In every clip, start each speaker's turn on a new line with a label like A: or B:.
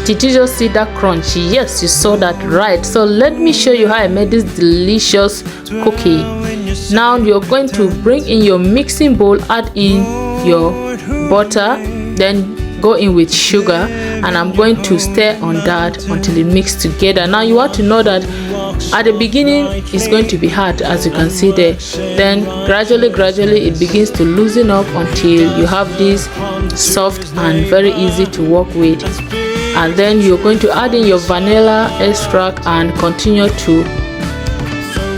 A: Did you just see that crunch? Yes, you saw that right. So let me show you how I made this delicious cookie. Now you're going to bring in your mixing bowl, add in your butter, then go in with sugar, and I'm going to stir on that until it mixes together. Now you want to know that at the beginning it's going to be hard, as you can see there. Then gradually it begins to loosen up until you have this soft and very easy to work with. And then you're going to add in your vanilla extract and continue to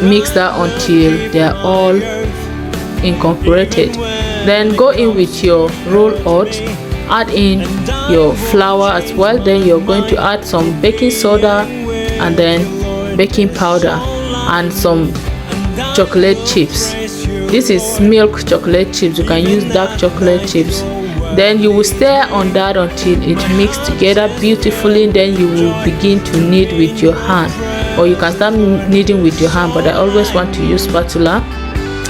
A: mix that until they're all incorporated. Then go in with your roll oats, add in your flour as well. Then you're going to add some baking soda and then baking powder and some chocolate chips. This is milk chocolate chips. You can use dark chocolate chips. Then you will stir on that until it mixes together beautifully. Then you will begin to knead with your hand, or you can start kneading with your hand, but I always want to use spatula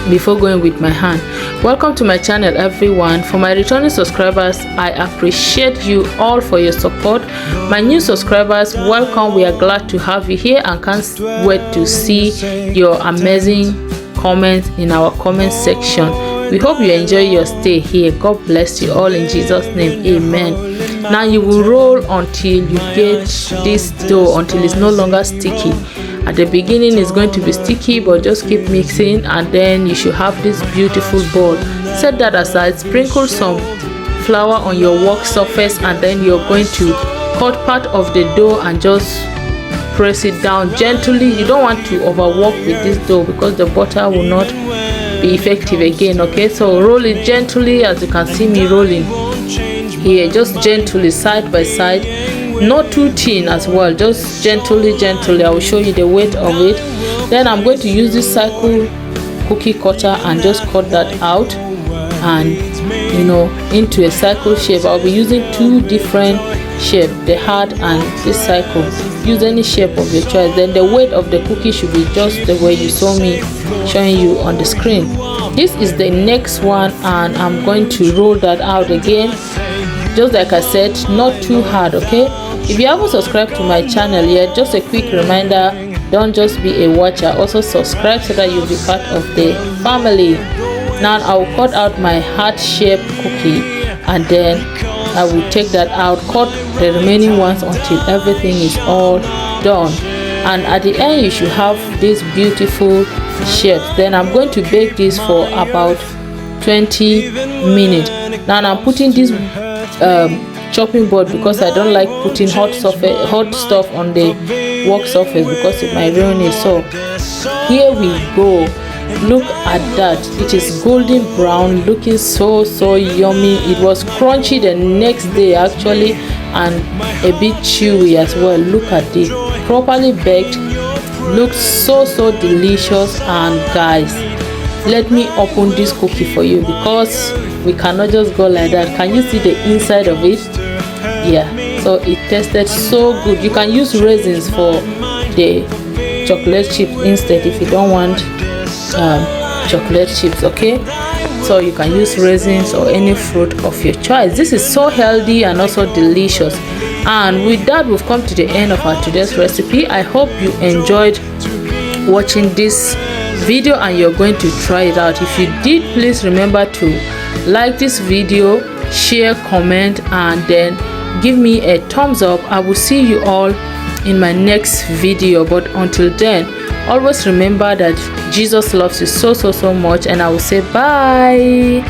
A: before going with my hand. Welcome to my channel, everyone. For my returning subscribers, I appreciate you all for your support. My new subscribers, welcome. We are glad to have you here and can't wait to see your amazing comments in our comment section. We hope you enjoy your stay here. God bless you all in Jesus' name. Amen. Now you will roll until you get this dough until it's no longer sticky. At the beginning it's going to be sticky, but just keep mixing and then you should have this beautiful ball. Set that aside, sprinkle some flour on your work surface, and then you're going to cut part of the dough and just press it down gently. You don't want to overwork with this dough because the butter will not be effective again. Okay, so roll it gently, as you can see me rolling here, just gently, side by side, not too thin as well, just gently. I will show you the weight of it. Then I'm going to use this circle cookie cutter and just cut that out and into a circle shape. I'll be using two different shapes, the heart and this circle. Use any shape of your choice. Then the weight of the cookie should be just the way you saw me showing you on the screen. This is the next one, and I'm going to roll that out again, just like I said, not too hard. Okay, if you haven't subscribed to my channel yet, just a quick reminder, don't just be a watcher, also subscribe so that you'll be part of the family. Now I will cut out my heart shaped cookie, and then I will take that out, cut the remaining ones until everything is all done, and at the end you should have this beautiful shape. Then I'm going to bake this for about 20 minutes. Now I'm putting this chopping board because I don't like putting hot stuff on the work surface because it might ruin it. So here we go. Look at that, it is golden brown, looking so yummy. It was crunchy the next day actually, and a bit chewy as well. Look at it, properly baked, looks so delicious. And guys, let me open this cookie for you because we cannot just go like that. Can you see the inside of it? Yeah, so it tasted so good. You can use raisins for the chocolate chips instead if you don't want chocolate chips. Okay, so you can use raisins or any fruit of your choice. This is so healthy and also delicious. And with that, we've come to the end of our today's recipe. I hope you enjoyed watching this video and you're going to try it out. If you did, please remember to like this video, share, comment, and then give me a thumbs up. I will see you all in my next video, but until then, always remember that Jesus loves you so much, and I will say bye.